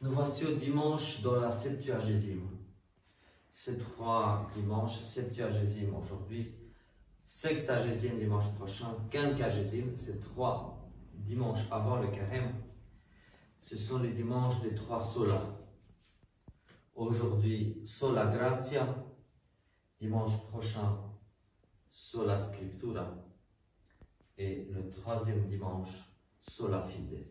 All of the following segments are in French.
Nous voici au dimanche dans la Septuagésime. Ces 3 dimanches, Septuagésime aujourd'hui, Sexagésime dimanche prochain, Quinquagésime, ces 3 dimanches avant le carême, ce sont les dimanches des 3 solas. Aujourd'hui, sola gratia, dimanche prochain, sola scriptura, et le 3e dimanche, sola fide.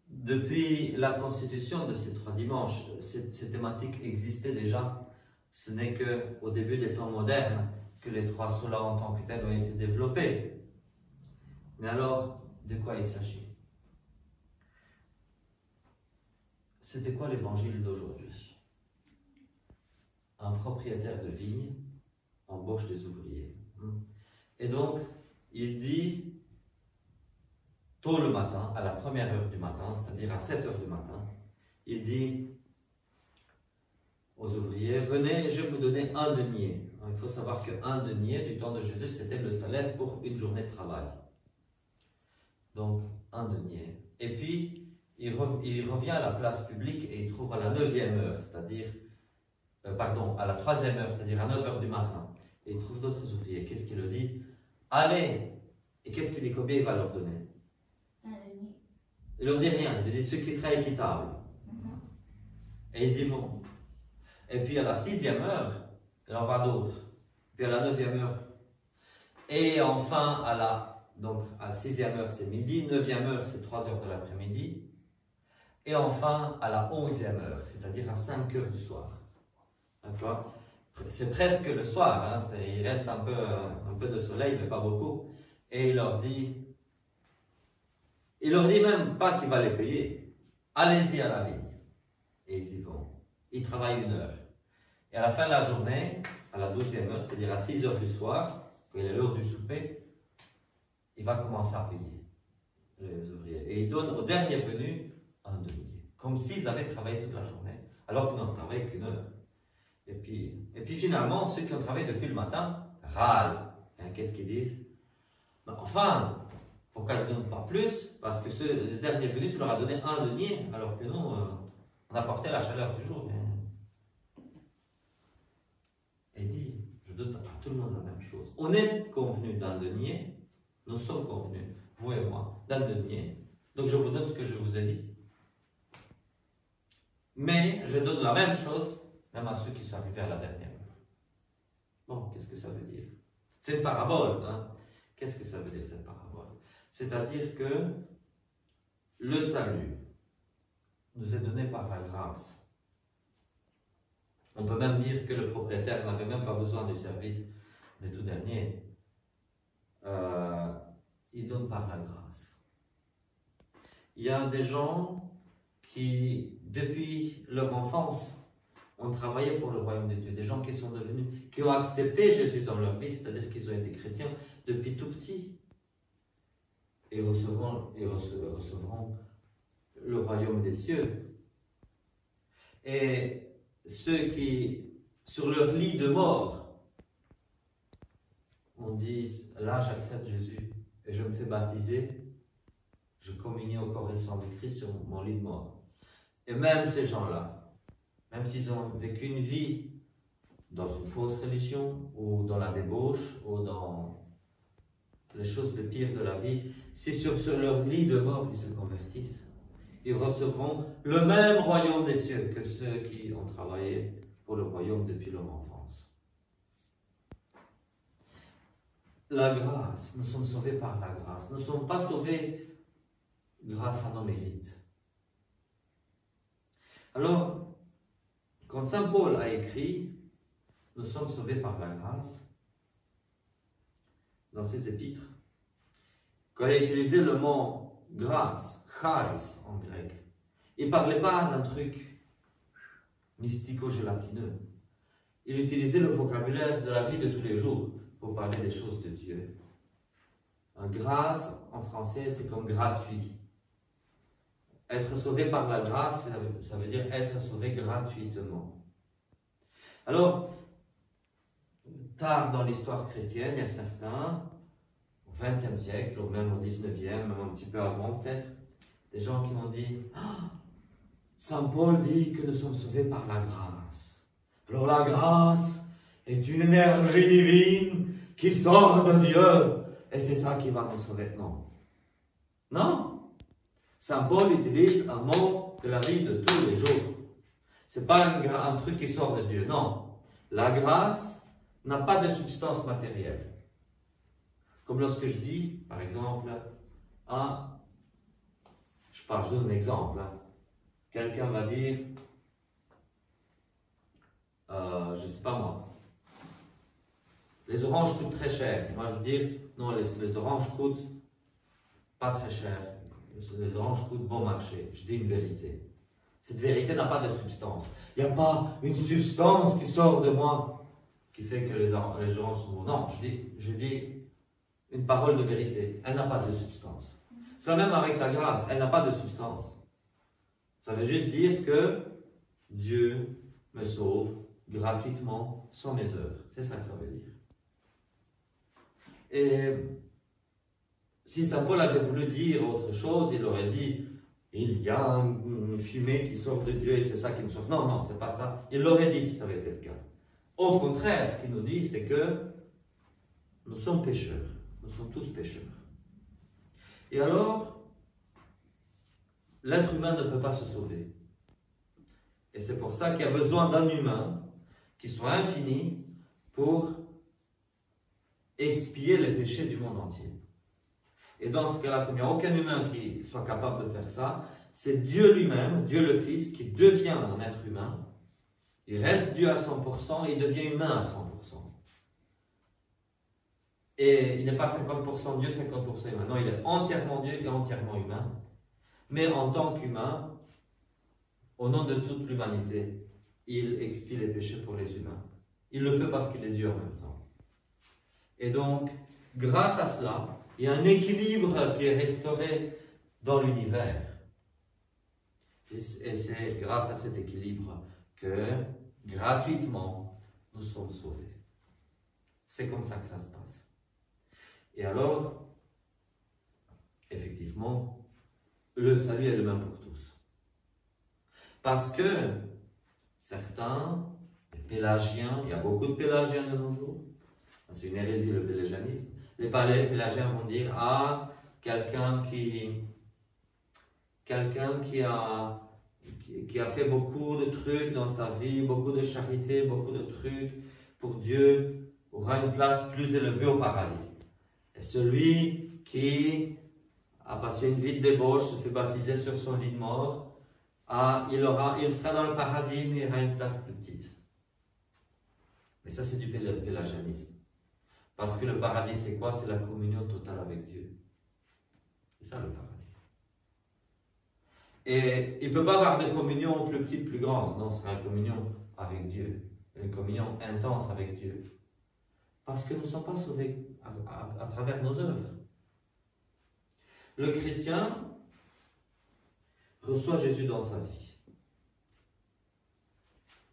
Depuis la constitution de ces 3 dimanches, ces thématiques existaient déjà. Ce n'est qu'au début des temps modernes que les 3 solas en tant que tels ont été développés. Mais alors, de quoi il s'agit? C'était quoi l'évangile d'aujourd'hui? Un propriétaire de vigne embauche des ouvriers. Et donc, il dit tôt le matin, à la première heure du matin, c'est-à-dire à 7 heures du matin, il dit aux ouvriers, venez, je vais vous donner 1 denier. Il faut savoir que 1 denier du temps de Jésus, c'était le salaire pour une journée de travail. Donc, 1 denier. Et puis, il revient à la place publique et il trouve à la 9e heure, c'est-à-dire, à la 3e heure, c'est-à-dire à 9 heures du matin. Et il trouve d'autres ouvriers. Qu'est-ce qu'il leur dit? Allez! Et qu'est-ce qu'il dit? Combien il va leur donner? 1 denier. Il leur dit rien, il dit ce qui sera équitable. Et ils y vont. Et puis à la 6e heure, il en va d'autres. Puis à la 9e heure. Et enfin, à la 6e heure, c'est midi. 9e heure, c'est 3 heures de l'après-midi. Et enfin, à la 11e heure, c'est-à-dire à 5 heures du soir. D'accord? C'est presque le soir. Hein, il reste un peu de soleil, mais pas beaucoup. Et il leur dit même pas qu'il va les payer. Allez-y à la vigne. Et ils y vont. Ils travaillent 1 heure. Et à la fin de la journée, à la 12e heure, c'est-à-dire à 6 heures du soir, quand il est l'heure du souper, il va commencer à payer les ouvriers. Et il donne au dernier venu 1 denier. Comme s'ils avaient travaillé toute la journée, alors qu'ils n'ont travaillé qu'1 heure. Et puis finalement, ceux qui ont travaillé depuis le matin râlent. Qu'est-ce qu'ils disent? Enfin, pourquoi ils ne donnent pas plus? Parce que le dernier venu, tu leur as donné 1 denier, alors que nous, on apportait la chaleur du jour. Et dit, je donne à tout le monde la même chose. On est convenu d'1 denier, nous sommes convenus, vous et moi, d'1 denier. Donc je vous donne ce que je vous ai dit. Mais je donne la même chose, même à ceux qui sont arrivés à la dernière heure. Bon, qu'est-ce que ça veut dire? C'est une parabole. Hein? Qu'est-ce que ça veut dire cette parabole? C'est-à-dire que le salut nous est donné par la grâce. On peut même dire que le propriétaire n'avait même pas besoin du service des tout derniers. Il donne par la grâce. Il y a des gens qui, depuis leur enfance, ont travaillé pour le royaume de Dieu. Des gens qui ont accepté Jésus dans leur vie, c'est-à-dire qu'ils ont été chrétiens depuis tout petit. Et recevront le royaume des cieux. Et ceux qui, sur leur lit de mort, on dit, là j'accepte Jésus et je me fais baptiser, je communie au corps et sang du Christ sur mon lit de mort. Et même ces gens-là, même s'ils ont vécu une vie dans une fausse religion, ou dans la débauche, ou dans les choses les pires de la vie, si sur leur lit de mort ils se convertissent, ils recevront le même royaume des cieux que ceux qui ont travaillé pour le royaume depuis leur enfance. La grâce, nous sommes sauvés par la grâce. Nous ne sommes pas sauvés grâce à nos mérites. Alors, quand Saint Paul a écrit « Nous sommes sauvés par la grâce », dans ses épîtres, quand il a utilisé le mot « grâce », charis en grec, il ne parlait pas d'un truc mystico-gélatineux. Il utilisait le vocabulaire de la vie de tous les jours pour parler des choses de Dieu. Grâce, en français, c'est comme gratuit. Être sauvé par la grâce, ça veut dire être sauvé gratuitement. Alors, tard dans l'histoire chrétienne, il y a certains, au au XXe siècle, ou même au XIXe, même un petit peu avant peut-être, des gens qui ont dit ah, Saint Paul dit que nous sommes sauvés par la grâce. Alors la grâce est une énergie divine qui sort de Dieu et c'est ça qui va nous sauver. Non. Non. Saint Paul utilise un mot de la vie de tous les jours. Ce n'est pas un truc qui sort de Dieu. Non. La grâce n'a pas de substance matérielle. Comme lorsque je dis, par exemple, je donne un exemple. Quelqu'un va dire, je ne sais pas moi, les oranges coûtent très cher. Moi je veux dire, non, les oranges coûtent pas très cher. Les oranges coûtent bon marché. Je dis une vérité. Cette vérité n'a pas de substance. Il n'y a pas une substance qui sort de moi qui fait que les oranges sont bons. Non, je dis une parole de vérité. Elle n'a pas de substance. C'est la même avec la grâce. Elle n'a pas de substance. Ça veut juste dire que Dieu me sauve gratuitement sans mes œuvres. C'est ça que ça veut dire. Et si Saint Paul avait voulu dire autre chose, il aurait dit il y a une fumée qui sort de Dieu et c'est ça qui me sauve. Non, non, c'est pas ça. Il l'aurait dit si ça avait été le cas. Au contraire, ce qu'il nous dit, c'est que nous sommes pécheurs. Nous sommes tous pécheurs. Et alors, l'être humain ne peut pas se sauver. Et c'est pour ça qu'il y a besoin d'un humain qui soit infini pour expier les péchés du monde entier. Et dans ce cas-là, comme il n'y a aucun humain qui soit capable de faire ça, c'est Dieu lui-même, Dieu le Fils, qui devient un être humain. Il reste Dieu à 100% et il devient humain à 100%. Et il n'est pas 50% Dieu, 50% humain. Non, il est entièrement Dieu et entièrement humain. Mais en tant qu'humain, au nom de toute l'humanité, il expie les péchés pour les humains. Il le peut parce qu'il est Dieu en même temps. Et donc, grâce à cela, il y a un équilibre qui est restauré dans l'univers. Et c'est grâce à cet équilibre que, gratuitement, nous sommes sauvés. C'est comme ça que ça se passe. Et alors, effectivement, le salut est le même pour tous. Parce que certains, les pélagiens, il y a beaucoup de pélagiens de nos jours, c'est une hérésie le pélagianisme, les pélagiens vont dire, ah, quelqu'un qui a fait beaucoup de trucs dans sa vie, beaucoup de charité, beaucoup de trucs pour Dieu, aura une place plus élevée au paradis. Et celui qui a passé une vie de débauche, se fait baptiser sur son lit de mort, il sera dans le paradis, mais il aura une place plus petite. Mais ça, c'est du pélagianisme. Parce que le paradis, c'est quoi? C'est la communion totale avec Dieu. C'est ça le paradis. Et il ne peut pas avoir de communion plus petite, plus grande. Non, ce sera une communion avec Dieu. Une communion intense avec Dieu. Parce que nous ne sommes pas sauvés à travers nos œuvres. Le chrétien reçoit Jésus dans sa vie.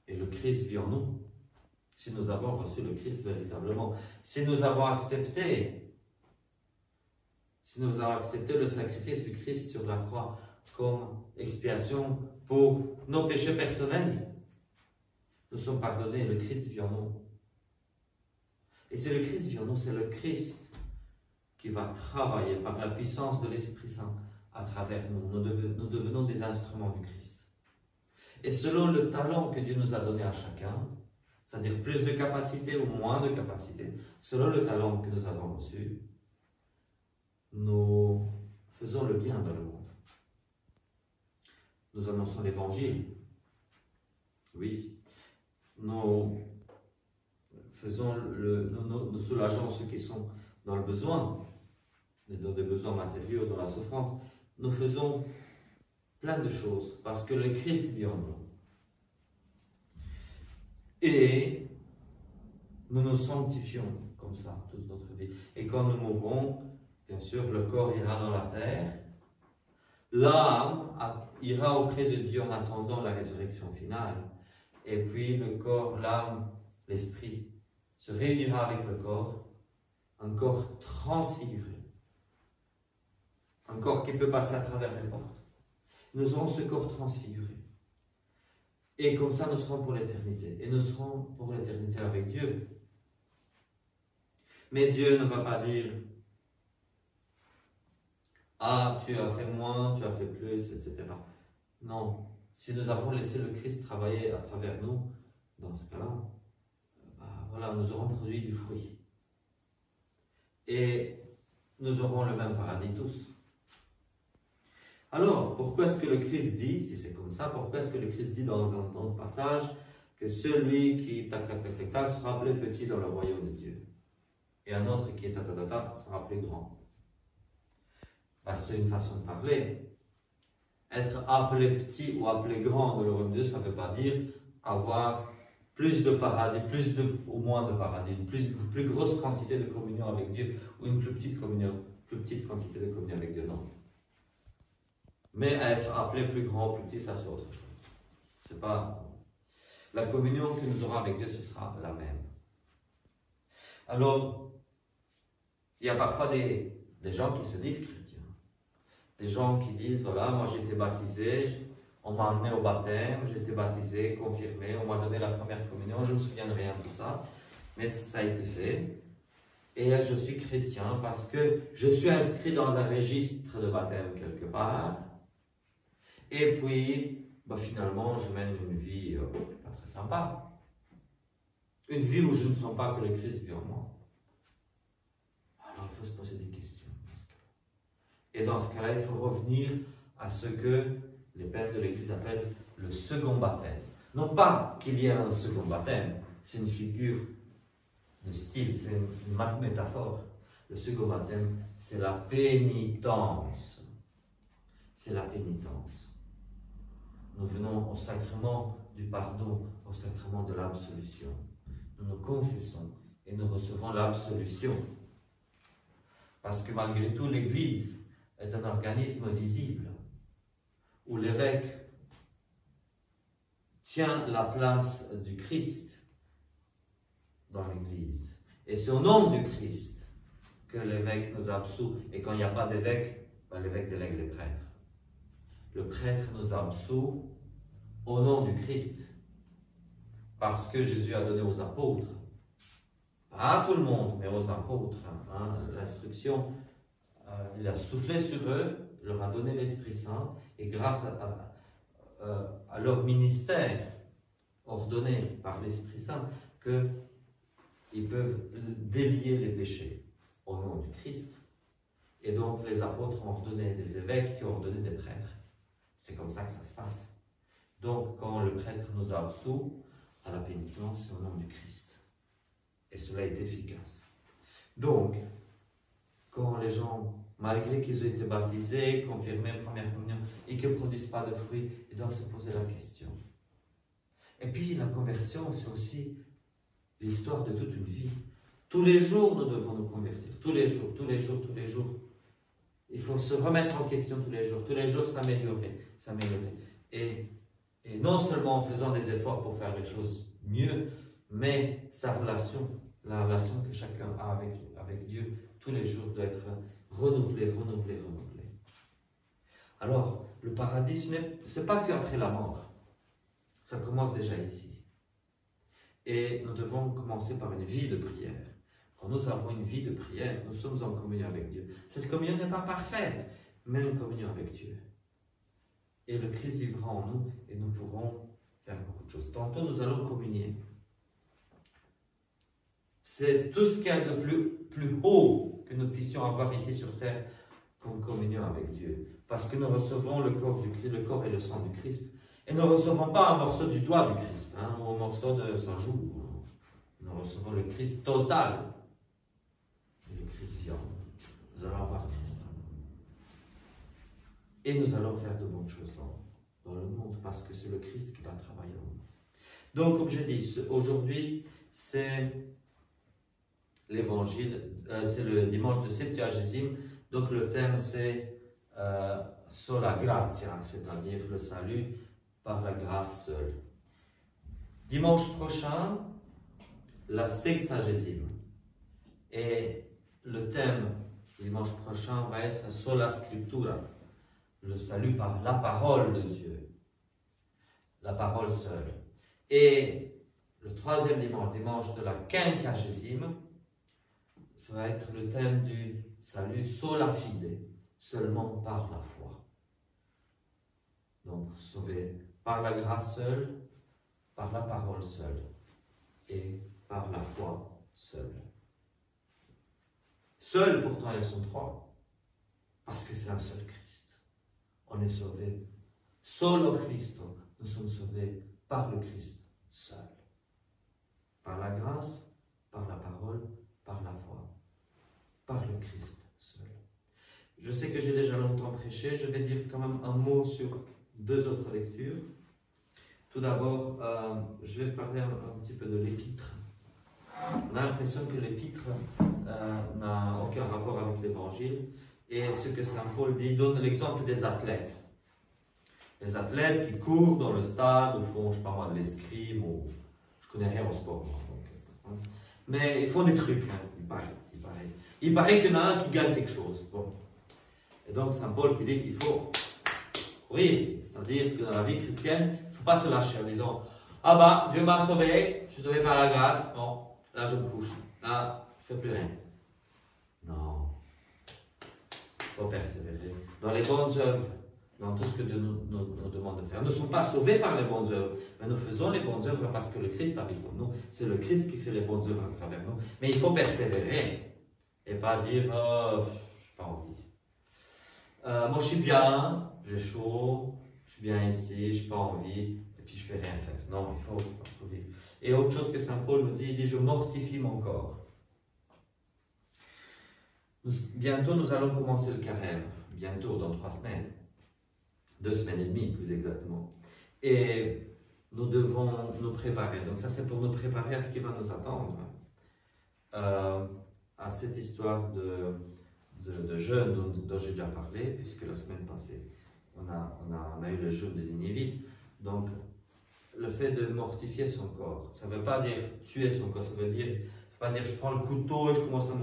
Et le Christ vit en nous. Si nous avons reçu le Christ véritablement. Si nous avons accepté le sacrifice du Christ sur la croix comme expiation pour nos péchés personnels, nous sommes pardonnés. Le Christ vit en nous. Et c'est le Christ vit en nous, c'est le Christ qui va travailler par la puissance de l'Esprit Saint à travers nous. Nous devenons des instruments du Christ. Et selon le talent que Dieu nous a donné à chacun, c'est-à-dire plus de capacité ou moins de capacité, selon le talent que nous avons reçu, nous faisons le bien dans le monde. Nous annonçons l'Évangile. Oui. Nous soulageons ceux qui sont dans le besoin, dans des besoins matériaux, dans la souffrance. Nous faisons plein de choses parce que le Christ vit en nous. Et nous nous sanctifions comme ça toute notre vie. Et quand nous mourrons, bien sûr, le corps ira dans la terre. L'âme ira auprès de Dieu en attendant la résurrection finale. Et puis le corps, l'âme, l'esprit se réunira avec le corps un corps transfiguré, un corps qui peut passer à travers les portes. Nous aurons ce corps transfiguré. Et comme ça, nous serons pour l'éternité. Et nous serons pour l'éternité avec Dieu. Mais Dieu ne va pas dire « Ah, tu as fait moins, tu as fait plus, etc. » Non. Si nous avons laissé le Christ travailler à travers nous, dans ce cas-là, voilà, nous aurons produit du fruit. Et nous aurons le même paradis tous. Alors, pourquoi est-ce que le Christ dit, si c'est comme ça, pourquoi est-ce que le Christ dit dans un autre passage que celui qui sera appelé petit dans le royaume de Dieu, et un autre qui est sera appelé grand? C'est une façon de parler. Être appelé petit ou appelé grand dans le royaume de Dieu, ça ne veut pas dire avoir plus de paradis, ou moins de paradis, une plus grosse quantité de communion avec Dieu, ou une plus petite quantité de communion avec Dieu, non. Mais être appelé plus grand, plus petit, ça c'est autre chose. C'est pas... La communion que nous aurons avec Dieu, ce sera la même. Alors, il y a parfois des gens qui se disent chrétiens. Des gens qui disent, voilà, moi j'ai été baptisé, on m'a amené au baptême, j'ai été baptisé, confirmé, on m'a donné la première communion, je ne me souviens de rien de tout ça, mais ça a été fait. Et je suis chrétien parce que je suis inscrit dans un registre de baptême quelque part. Et puis, finalement, je mène une vie pas très sympa. Une vie où je ne sens pas que le Christ vit en moi. Alors, il faut se poser des questions. Et dans ce cas-là, il faut revenir à ce que les pères de l'Église appellent le second baptême. Non pas qu'il y ait un second baptême, c'est une figure de style, c'est une métaphore. Le second baptême, c'est la pénitence. C'est la pénitence. Nous venons au sacrement du pardon, au sacrement de l'absolution. Nous nous confessons et nous recevons l'absolution. Parce que malgré tout, l'Église est un organisme visible, où l'évêque tient la place du Christ dans l'Église. Et c'est au nom du Christ que l'évêque nous absout. Et quand il n'y a pas d'évêque, l'évêque délègue les prêtres. Le prêtre nous absout au nom du Christ. Parce que Jésus a donné aux apôtres, pas à tout le monde, mais aux apôtres, l'instruction, il a soufflé sur eux, leur a donné l'Esprit Saint, et grâce à leur ministère ordonné par l'Esprit Saint, qu'ils peuvent délier les péchés au nom du Christ. Et donc les apôtres ont ordonné, les évêques qui ont ordonné des prêtres. C'est comme ça que ça se passe. Donc quand le prêtre nous absout à la pénitence, c'est au nom du Christ. Et cela est efficace. Donc, quand les gens, malgré qu'ils aient été baptisés, confirmés, première communion, et qu'ils ne produisent pas de fruits, ils doivent se poser la question. Et puis la conversion, c'est aussi l'histoire de toute une vie. Tous les jours, nous devons nous convertir. Tous les jours, tous les jours, tous les jours. Il faut se remettre en question tous les jours s'améliorer. Et non seulement en faisant des efforts pour faire les choses mieux, mais sa relation, la relation que chacun a avec Dieu, tous les jours doit être renouvelée. Alors, le paradis, ce n'est pas qu'après la mort. Ça commence déjà ici. Et nous devons commencer par une vie de prière. Quand nous avons une vie de prière, nous sommes en communion avec Dieu. Cette communion n'est pas parfaite, mais une communion avec Dieu. Et le Christ vivra en nous et nous pourrons faire beaucoup de choses. Tantôt, nous allons communier. C'est tout ce qu'il y a de plus haut que nous puissions avoir ici sur terre comme communion avec Dieu. Parce que nous recevons le corps du Christ, le corps et le sang du Christ. Et nous ne recevons pas un morceau du doigt du Christ, ou un morceau de sa joue. Nous recevons le Christ total. Et le Christ vivant. Nous allons avoir Christ. Et nous allons faire de bonnes choses dans le monde, parce que c'est le Christ qui va travailler en nous. Donc, comme je dis, aujourd'hui, c'est l'évangile, c'est le dimanche de Septuagésime. Donc, le thème, c'est sola gratia, c'est-à-dire le salut par la grâce seule. Dimanche prochain, la sexagésime. Et le thème dimanche prochain va être Sola Scriptura, le salut par la parole de Dieu, la parole seule. Et le troisième dimanche, dimanche de la quinquagésime, ça va être le thème du salut sola fide, seulement par la foi. Donc, sauvé par la grâce seule, par la parole seule et par la foi seule. Seuls, pourtant, elles sont trois, parce que c'est un seul Christ. On est sauvé solo Christo, nous sommes sauvés par le Christ seul. Par la grâce, par la parole, par la foi, par le Christ seul. Je sais que j'ai déjà longtemps prêché, je vais dire quand même un mot sur deux autres lectures. Tout d'abord, je vais parler un petit peu de l'épître. On a l'impression que l'épître n'a aucun rapport avec l'évangile. Et ce que saint Paul dit, donne l'exemple des athlètes. Les athlètes qui courent dans le stade, ou font, je ne sais pas moi, de l'escrime, ou je ne connais rien au sport. Donc, mais ils font des trucs, hein, il paraît. Il paraît qu'il y en a un qui gagne quelque chose. Bon. Et donc saint Paul qui dit qu'il faut courir, c'est-à-dire que dans la vie chrétienne, il ne faut pas se lâcher en disant « Ah bah, Dieu m'a sauvé, je suis sauvé par la grâce, bon, là je me couche, là je ne fais plus rien. » Non, il faut persévérer dans les bonnes œuvres, dans tout ce que Dieu nous demande de faire. Nous ne sommes pas sauvés par les bonnes œuvres, mais nous faisons les bonnes œuvres parce que le Christ habite en nous. C'est le Christ qui fait les bonnes œuvres à travers nous. Mais il faut persévérer et pas dire « Oh, je n'ai pas envie. Moi je suis bien, j'ai chaud, je suis bien ici, je n'ai pas envie, et puis je ne fais rien faire. » Non, il faut vivre. Et autre chose que saint Paul nous dit, il dit « Je mortifie mon corps. » Bientôt nous allons commencer le carême, bientôt dans 3 semaines. 2 semaines et demie plus exactement. Et nous devons nous préparer. Donc ça c'est pour nous préparer à ce qui va nous attendre. À cette histoire de jeûne dont j'ai déjà parlé, puisque la semaine passée on a eu le jeûne de Ninivites. Donc le fait de mortifier son corps, ça ne veut pas dire tuer son corps, ça veut pas dire je prends le couteau et je commence à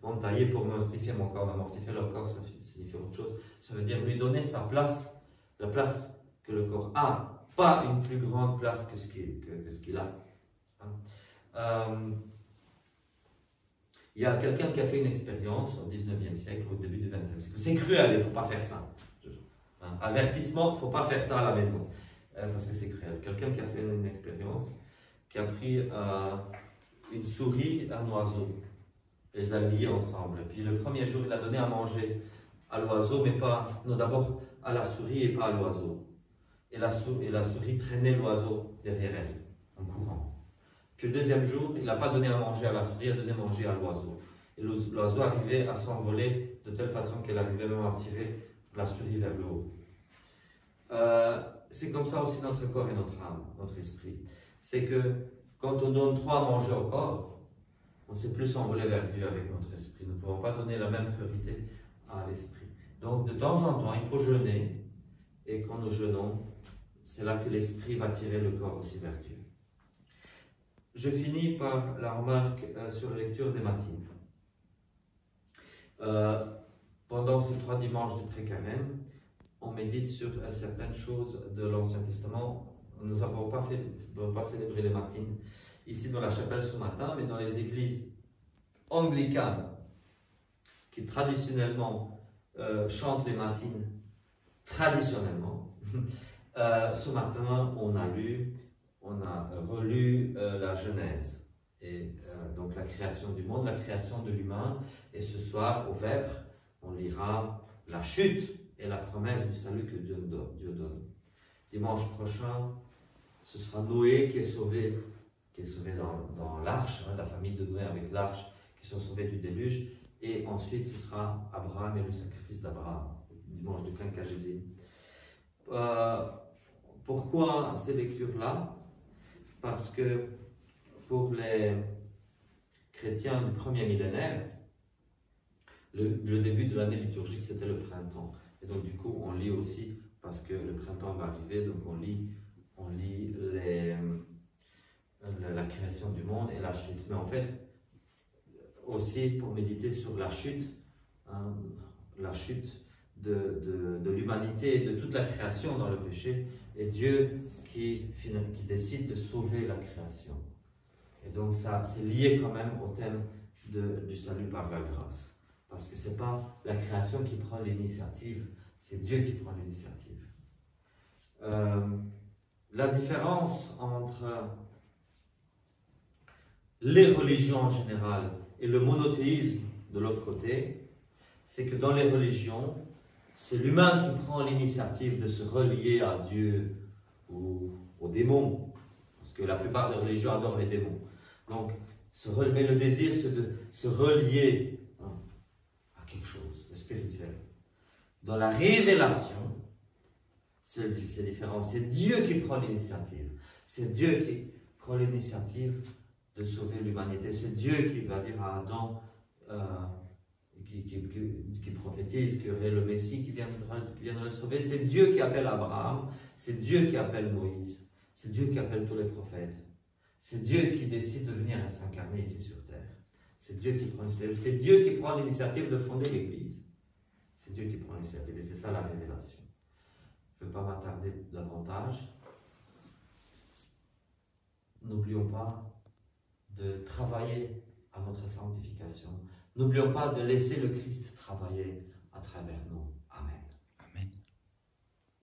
m'entailler pour mortifier mon corps. Mortifier le corps, ça signifie autre chose. Ça veut dire lui donner sa place, la place que le corps a, pas une plus grande place que ce qu'il a. Il y a quelqu'un qui a fait une expérience au 19e siècle, au début du 20e siècle. C'est cruel, il ne faut pas faire ça. Avertissement, il ne faut pas faire ça à la maison, parce que c'est cruel. Quelqu'un qui a fait une expérience, qui a pris une souris et un oiseau, et les a liés ensemble. Et puis le premier jour, il a donné à manger à l'oiseau, mais pas, non, d'abord à la souris et pas à l'oiseau. Et la souris traînait l'oiseau derrière elle, en courant. Puis le deuxième jour, il n'a pas donné à manger à la souris, il a donné à manger à l'oiseau. Et l'oiseau arrivait à s'envoler de telle façon qu'elle arrivait même à tirer la souris vers le haut. C'est comme ça aussi notre corps et notre âme, notre esprit. C'est que quand on donne trop à manger au corps, on sait plus s'envoler vers Dieu avec notre esprit. Nous ne pouvons pas donner la même priorité à l'esprit. Donc de temps en temps, il faut jeûner. Et quand nous jeûnons, c'est là que l'esprit va tirer le corps aussi vers Dieu. Je finis par la remarque sur la lecture des matines. Pendant ces 3 dimanches du pré-carême, on médite sur certaines choses de l'Ancien Testament. Nous n'avons pas célébré les matines ici dans la chapelle ce matin, mais dans les églises anglicanes qui traditionnellement chantent les matines traditionnellement. Ce matin, on a relu la Genèse, et donc la création du monde, la création de l'humain, et ce soir, au Vêpres, on lira la chute et la promesse du salut que Dieu donne. Dimanche prochain, ce sera Noé qui est sauvé dans l'arche, la famille de Noé avec l'arche, qui sont sauvés du déluge, et ensuite ce sera Abraham et le sacrifice d'Abraham, dimanche de quinquagésime. Pourquoi ces lectures-là? Parce que pour les chrétiens du premier millénaire, le début de l'année liturgique, c'était le printemps. Et donc du coup, on lit aussi, parce que le printemps va arriver, donc on lit la création du monde et la chute. Mais en fait, aussi pour méditer sur la chute de l'humanité et de toute la création dans le péché, et Dieu qui décide de sauver la création. Et donc ça, c'est lié quand même au thème du salut par la grâce. Parce que ce n'est pas la création qui prend l'initiative, c'est Dieu qui prend l'initiative. La différence entre les religions en général et le monothéisme de l'autre côté, c'est que dans les religions, c'est l'humain qui prend l'initiative de se relier à Dieu ou aux démons. Parce que la plupart des religions adorent les démons. Donc, mais le désir, c'est de se relier à quelque chose de spirituel. Dans la révélation, c'est différent. C'est Dieu qui prend l'initiative. C'est Dieu qui prend l'initiative de sauver l'humanité. C'est Dieu qui va dire à Adam, qui prophétise qu'il y aurait le Messie qui viendra le sauver. C'est Dieu qui appelle Abraham. C'est Dieu qui appelle Moïse. C'est Dieu qui appelle tous les prophètes. C'est Dieu qui décide de venir s'incarner ici sur terre. C'est Dieu qui prend l'initiative. C'est Dieu qui prend l'initiative de fonder l'Église. C'est Dieu qui prend l'initiative. Et c'est ça la révélation. Je ne vais pas m'attarder davantage. N'oublions pas de travailler à notre sanctification. N'oublions pas de laisser le Christ travailler à travers nous.